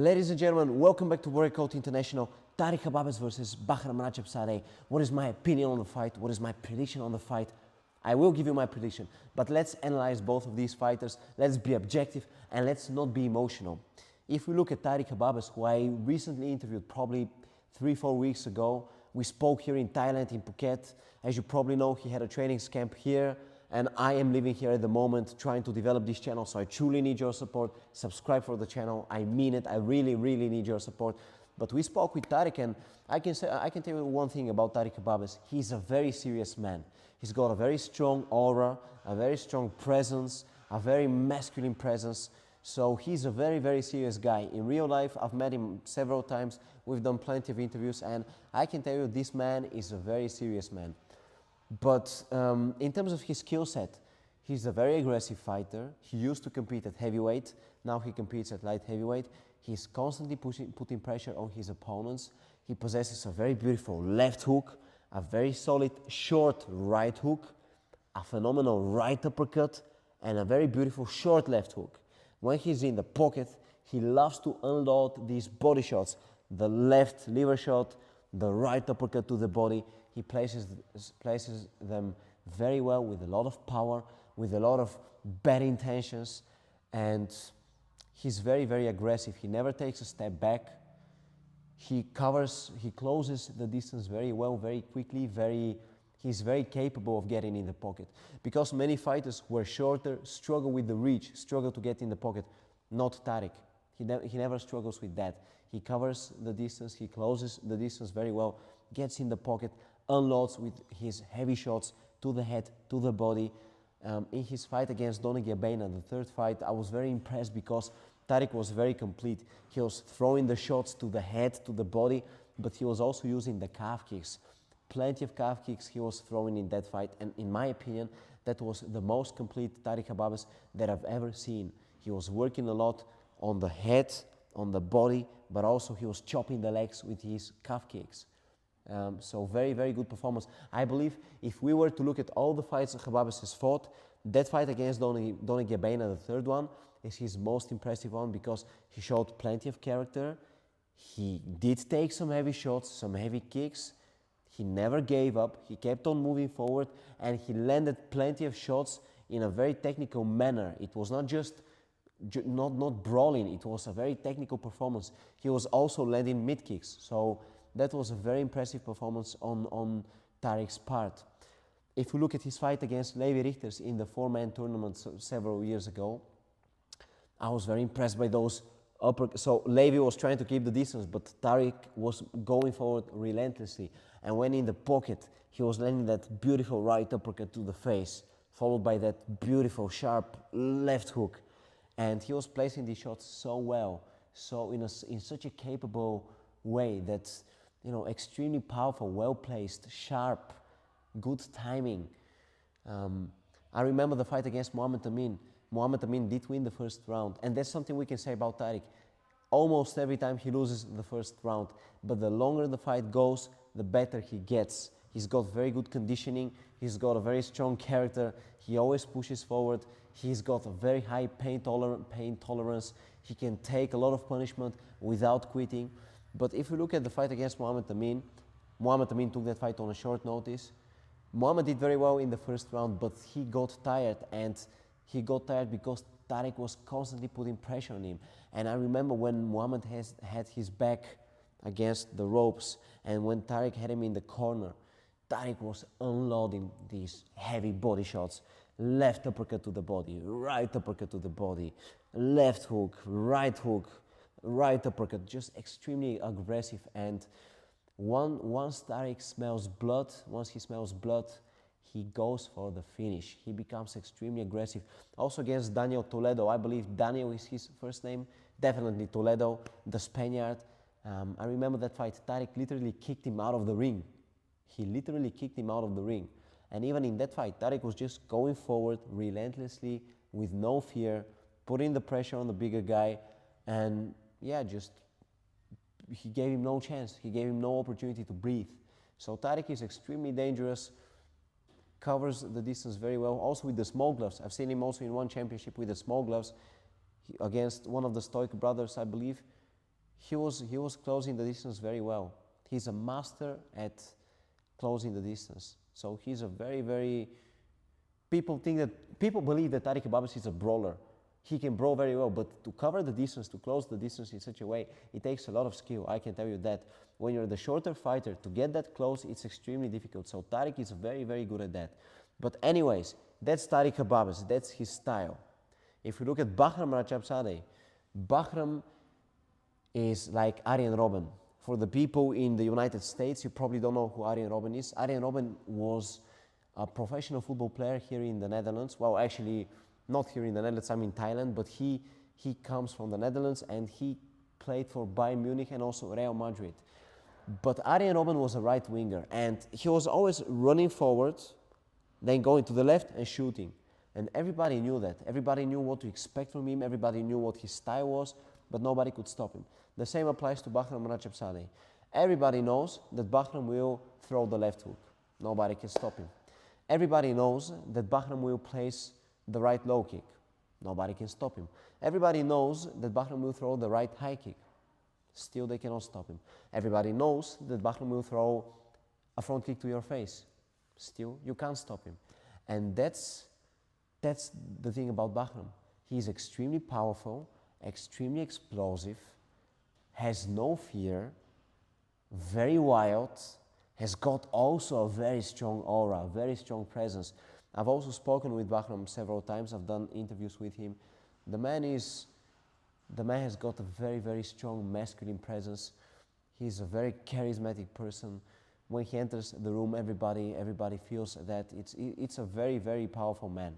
Ladies and gentlemen, welcome back to Workout International. Tariq Khbabez versus Bahram Rajabzadeh. What is my opinion on the fight? What is my prediction on the fight? I will give you my prediction, but let's analyze both of these fighters. Let's be objective and let's not be emotional. If we look at Tariq Khbabez, who I recently interviewed probably 3-4 weeks ago, we spoke here in Thailand, in Phuket. As you probably know, he had a training camp here, and I am living here at the moment trying to develop this channel, so I truly need your support. Subscribe for the channel. I mean it. I really, really need your support. But we spoke with Tarik, and I can tell you one thing about Tariq Khbabez. He's a very serious man. He's got a very strong aura, a very strong presence, a very masculine presence. So he's a very, very serious guy. In real life, I've met him several times. We've done plenty of interviews, and I can tell you this man is a very serious man. But in terms of his skill set, he's a very aggressive fighter. He used to compete at heavyweight. Now he competes at light heavyweight. He's constantly putting pressure on his opponents. He possesses a very beautiful left hook, a very solid short right hook, a phenomenal right uppercut, and a very beautiful short left hook. When he's in the pocket, he loves to unload these body shots. The left liver shot, the right uppercut to the body. He places them very well with a lot of power, with a lot of bad intentions, and he's very, very aggressive. He never takes a step back. He closes the distance very well, very quickly, he's very capable of getting in the pocket. Because many fighters who are shorter struggle with the reach, struggle to get in the pocket. Not Tarik. He never struggles with that. He covers the distance, he closes the distance very well, gets in the pocket, unloads with his heavy shots to the head, to the body. In his fight against Donegi Abena, the third fight, I was very impressed because Tarik was very complete. He was throwing the shots to the head, to the body, but he was also using the calf kicks. Plenty of calf kicks he was throwing in that fight, and in my opinion, that was the most complete Tariq Khbabez that I've ever seen. He was working a lot on the head, on the body, but also he was chopping the legs with his calf kicks. So very, very good performance. I believe if we were to look at all the fights Khbabez has fought, that fight against Donegi Abena, the third one, is his most impressive one because he showed plenty of character. He did take some heavy shots, some heavy kicks. He never gave up. He kept on moving forward, and he landed plenty of shots in a very technical manner. It was not just not brawling. It was a very technical performance. He was also landing mid kicks. So that was a very impressive performance on Tarik's part. If we look at his fight against Levi Richters in the 4-man tournament several years ago, I was very impressed by those uppercuts. So Levi was trying to keep the distance, but Tarik was going forward relentlessly. And when in the pocket, he was landing that beautiful right uppercut to the face, followed by that beautiful sharp left hook. And he was placing these shots so well, so in such a capable way that, you know, extremely powerful, well placed, sharp, good timing. I remember the fight against Muhammad Amin. Muhammad Amin did win the first round, and that's something we can say about Tarik. Almost every time he loses the first round, but the longer the fight goes, the better he gets. He's got very good conditioning, he's got a very strong character, he always pushes forward, he's got a very high pain tolerance, he can take a lot of punishment without quitting. But if you look at the fight against Muhammad Amin took that fight on a short notice. Muhammad did very well in the first round, but he got tired, and he got tired because Tarik was constantly putting pressure on him. And I remember when Muhammad had his back against the ropes, and when Tarik had him in the corner, Tarik was unloading these heavy body shots. Left uppercut to the body, right uppercut to the body, left hook, right uppercut, just extremely aggressive. And once Tarik smells blood, he goes for the finish. He becomes extremely aggressive. Also against Daniel Toledo, I believe Daniel is his first name, definitely Toledo, the Spaniard. I remember that fight, Tarik literally kicked him out of the ring. He literally kicked him out of the ring. And even in that fight, Tarik was just going forward relentlessly with no fear, putting the pressure on the bigger guy, and yeah, he gave him no chance. He gave him no opportunity to breathe. So Tarik is extremely dangerous, covers the distance very well, also with the small gloves. I've seen him also in one championship with the small gloves against one of the Stoic brothers, I believe. he was closing the distance very well. He's a master at closing the distance. So he's a very, very, people believe that Tariq Khbabez is a brawler. He can brawl very well, but to cover the distance, to close the distance in such a way, it takes a lot of skill. I can tell you that. When you're the shorter fighter, to get that close, it's extremely difficult. So Tariq is very, very good at that. But anyways, that's Tariq Khbabez. That's his style. If you look at Bahram Rajabzadeh, Bahram is like Arjen Robben. For the people in the United States, you probably don't know who Arjen Robben is. Arjen Robben was a professional football player here in the Netherlands. Well, actually, not here in the Netherlands, I'm in Thailand, but he comes from the Netherlands and he played for Bayern Munich and also Real Madrid. But Arjen Robben was a right winger and he was always running forward, then going to the left and shooting. And everybody knew that. Everybody knew what to expect from him, everybody knew what his style was, but nobody could stop him. The same applies to Bahram Rajabzadeh. Everybody knows that Bahram will throw the left hook. Nobody can stop him. Everybody knows that Bahram will place the right low kick. Nobody can stop him. Everybody knows that Bahram will throw the right high kick. Still they cannot stop him. Everybody knows that Bahram will throw a front kick to your face. Still you can't stop him. And that's the thing about Bahram. He's extremely powerful, extremely explosive, has no fear, very wild, has got also a very strong aura, a very strong presence. I've also spoken with Bahram several times. I've done interviews with him. The man has got a very, very strong masculine presence. He's a very charismatic person. When he enters the room, everybody feels that it's a very, very powerful man.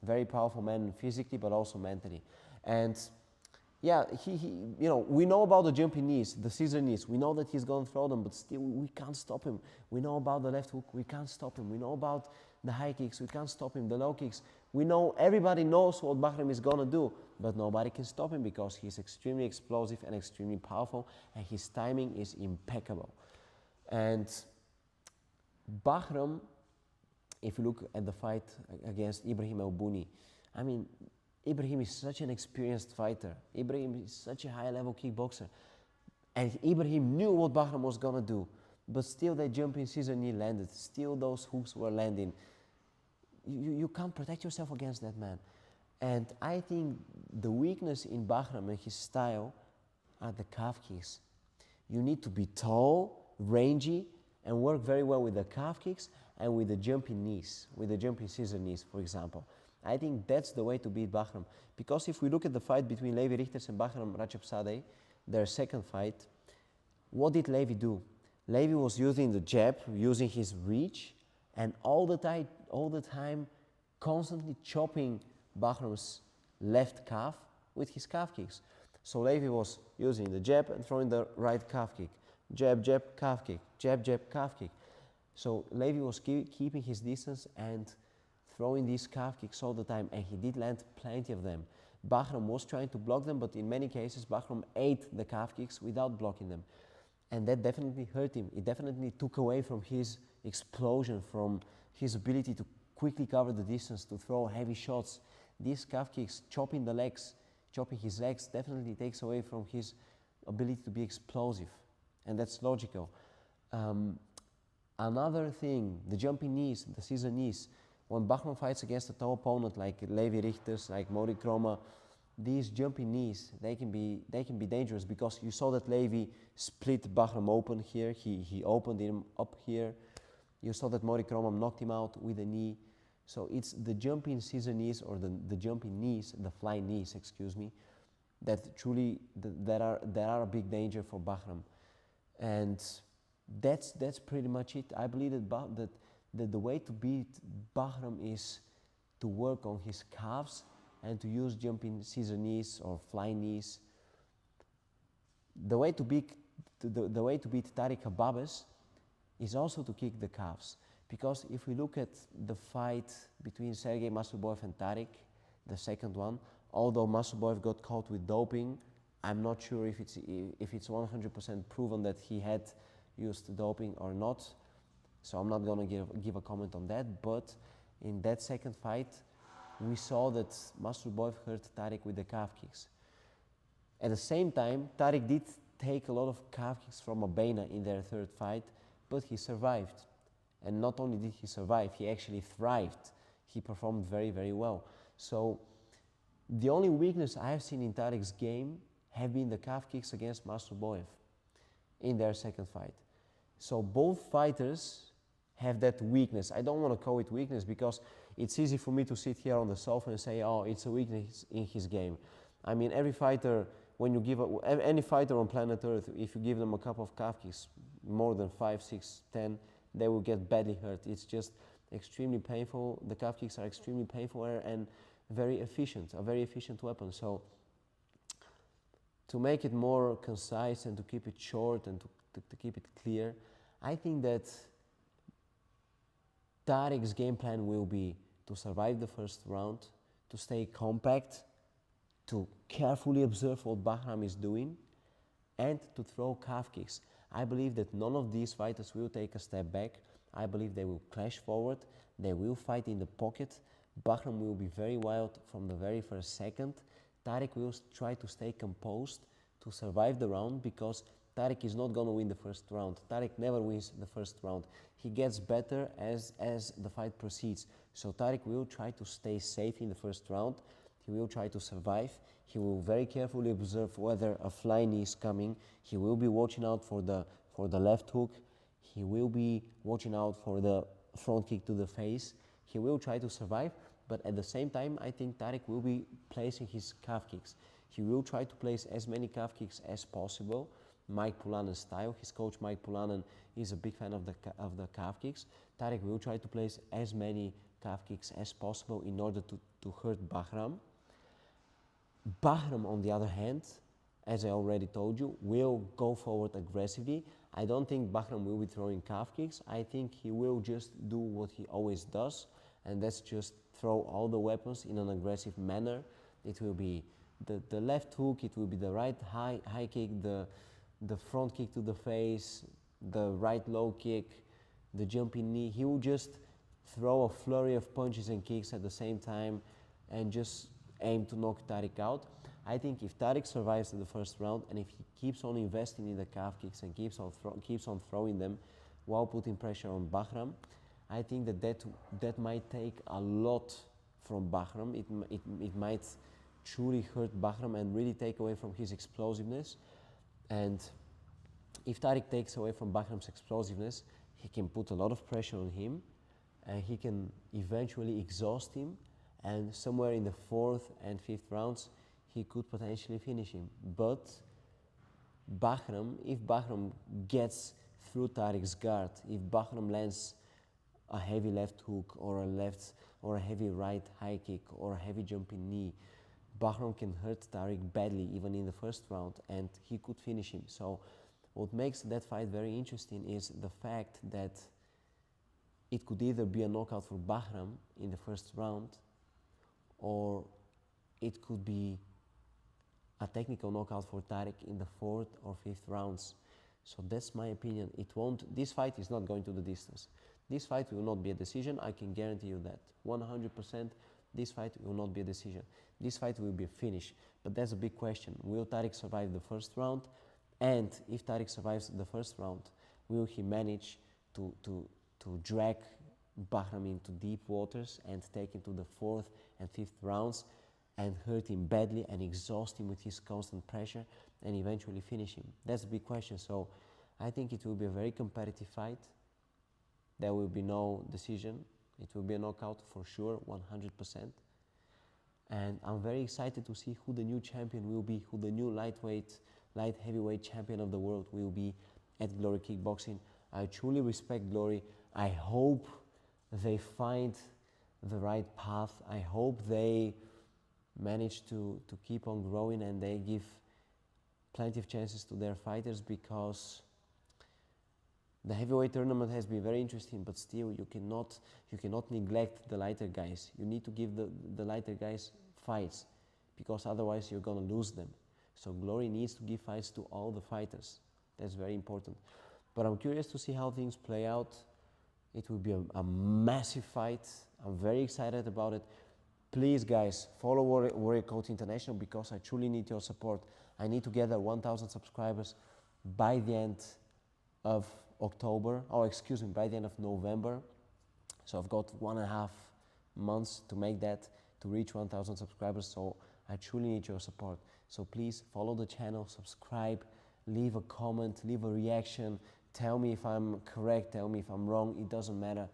Very powerful man physically, but also mentally. And yeah, we know about the jumping knees, the scissor knees. We know that he's going to throw them, but still we can't stop him. We know about the left hook, we can't stop him. We know about the high kicks, we can't stop him. The low kicks, we know, everybody knows what Bahram is going to do, but nobody can stop him because he's extremely explosive and extremely powerful, and his timing is impeccable. And Bahram, if you look at the fight against Ibrahim El-Bouni, I mean, Ibrahim is such an experienced fighter. Ibrahim is such a high-level kickboxer. And Ibrahim knew what Bahram was going to do, but still that jumping scissor knee landed. Still those hooks were landing. You can't protect yourself against that man. And I think the weakness in Bahram and his style are the calf kicks. You need to be tall, rangy, and work very well with the calf kicks and with the jumping knees, with the jumping scissor knees, for example. I think that's the way to beat Bahram. Because if we look at the fight between Levi Rigters and Bahram Rajabzadeh, their second fight, what did Levi do? Levi was using the jab, using his reach, and all the time constantly chopping Bahram's left calf with his calf kicks. So Levi was using the jab and throwing the right calf kick. Jab, jab, calf kick. Jab, jab, calf kick. So Levi was keeping his distance and throwing these calf kicks all the time, and he did land plenty of them. Bahram was trying to block them, but in many cases Bahram ate the calf kicks without blocking them. And that definitely hurt him. It definitely took away from his explosion, from his ability to quickly cover the distance, to throw heavy shots. These calf kicks, chopping his legs, definitely takes away from his ability to be explosive. And that's logical. Another thing, the jumping knees, the scissor knees. When Bahram fights against a tall opponent like Levi Rigters, like Mori Kroma, these jumping knees, they can be dangerous, because you saw that Levi split Bahram open here. He opened him up here. You saw that Mori Kroma knocked him out with a knee. So it's the jumping scissor knees, or the jumping knees, the flying knees, excuse me, that truly that are a big danger for Bahram. And that's pretty much it. I believe that the way to beat Bahram is to work on his calves and to use jumping scissor knees or flying knees. The way to beat Tariq Khbabez is also to kick the calves. Because if we look at the fight between Sergey Masvidal and Tarik, the second one, although Masvidal got caught with doping, I'm not sure if it's 100% proven that he had used doping or not. So I'm not going to give a comment on that. But in that second fight, we saw that Masvidal hurt Tarik with the calf kicks. At the same time, Tarik did take a lot of calf kicks from Abena in their third fight, but he survived. And not only did he survive, he actually thrived. He performed very, very well. So the only weakness I have seen in Tarik's game have been the calf kicks against Masturboyev in their second fight. So both fighters have that weakness. I don't want to call it weakness because it's easy for me to sit here on the sofa and say, oh, it's a weakness in his game. I mean, every fighter, when you give any fighter on planet Earth, if you give them a couple of calf kicks, more than 5, 6, 10, they will get badly hurt. It's just extremely painful. The calf kicks are extremely painful and very efficient, a very efficient weapon. So to make it more concise and to keep it short and to keep it clear, I think that Tarik's game plan will be to survive the first round, to stay compact, to carefully observe what Bahram is doing, and to throw calf kicks. I believe that none of these fighters will take a step back. I believe they will clash forward. They will fight in the pocket. Bahram will be very wild from the very first second. Tarik will try to stay composed to survive the round because Tarik is not going to win the first round. Tarik never wins the first round. He gets better as the fight proceeds. So Tarik will try to stay safe in the first round. He will try to survive. He will very carefully observe whether a fly knee is coming. He will be watching out for the left hook. He will be watching out for the front kick to the face. He will try to survive, but at the same time, I think Tarik will be placing his calf kicks. He will try to place as many calf kicks as possible, Mike Pulanen style. His coach Mike Pulanen is a big fan of the calf kicks. Tarik will try to place as many calf kicks as possible in order to hurt Bahram. Bahram, on the other hand, as I already told you, will go forward aggressively. I don't think Bahram will be throwing calf kicks. I think he will just do what he always does, and that's just throw all the weapons in an aggressive manner. It will be the left hook, it will be the right high kick, the front kick to the face, the right low kick, the jumping knee. He will just throw a flurry of punches and kicks at the same time and just aim to knock Tarik out. I think if Tarik survives the first round and if he keeps on investing in the calf kicks and keeps on throwing them while putting pressure on Bahram, I think that might take a lot from Bahram. It might truly hurt Bahram and really take away from his explosiveness. And if Tarik takes away from Bahram's explosiveness, he can put a lot of pressure on him and he can eventually exhaust him, and somewhere in the 4th and 5th rounds he could potentially finish him. But Bahram, if Bahram gets through Tarik's guard, if Bahram lands a heavy left hook or a heavy right high kick or a heavy jumping knee, Bahram can hurt Tarik badly even in the first round and he could finish him. So what makes that fight very interesting is the fact that it could either be a knockout for Bahram in the first round, or it could be a technical knockout for Tarik in the 4th or 5th rounds. So that's my opinion. This fight is not going to the distance. This fight will not be a decision, I can guarantee you that. 100%, this fight will not be a decision. This fight will be a finish. But that's a big question. Will Tarik survive the first round? And if Tarik survives the first round, will he manage to drag Bahram into deep waters and take him to the 4th and 5th rounds and hurt him badly and exhaust him with his constant pressure and eventually finish him? That's a big question. So I think it will be a very competitive fight. There will be no decision. It will be a knockout for sure, 100%. And I'm very excited to see who the new champion will be, who the new light heavyweight champion of the world will be at Glory Kickboxing. I truly respect Glory. I hope they find the right path. I hope they manage to keep on growing and they give plenty of chances to their fighters, because the heavyweight tournament has been very interesting, but still you cannot neglect the lighter guys. You need to give the lighter guys fights, because otherwise you're going to lose them. So Glory needs to give fights to all the fighters. That's very important. But I'm curious to see how things play out. It will be a massive fight. I'm very excited about it. Please, guys, follow Warrior Code International, because I truly need your support. I need to gather 1,000 subscribers by the end of October, or excuse me, by the end of November. So I've got 1.5 months to make that, to reach 1,000 subscribers. So I truly need your support. So please follow the channel, subscribe, leave a comment, leave a reaction. Tell me if I'm correct, tell me if I'm wrong, it doesn't matter.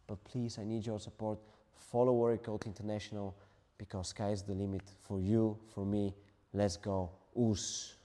But please, I need your support. Follow Warrior Code International, because sky's the limit for you, for me. Let's go. Oes.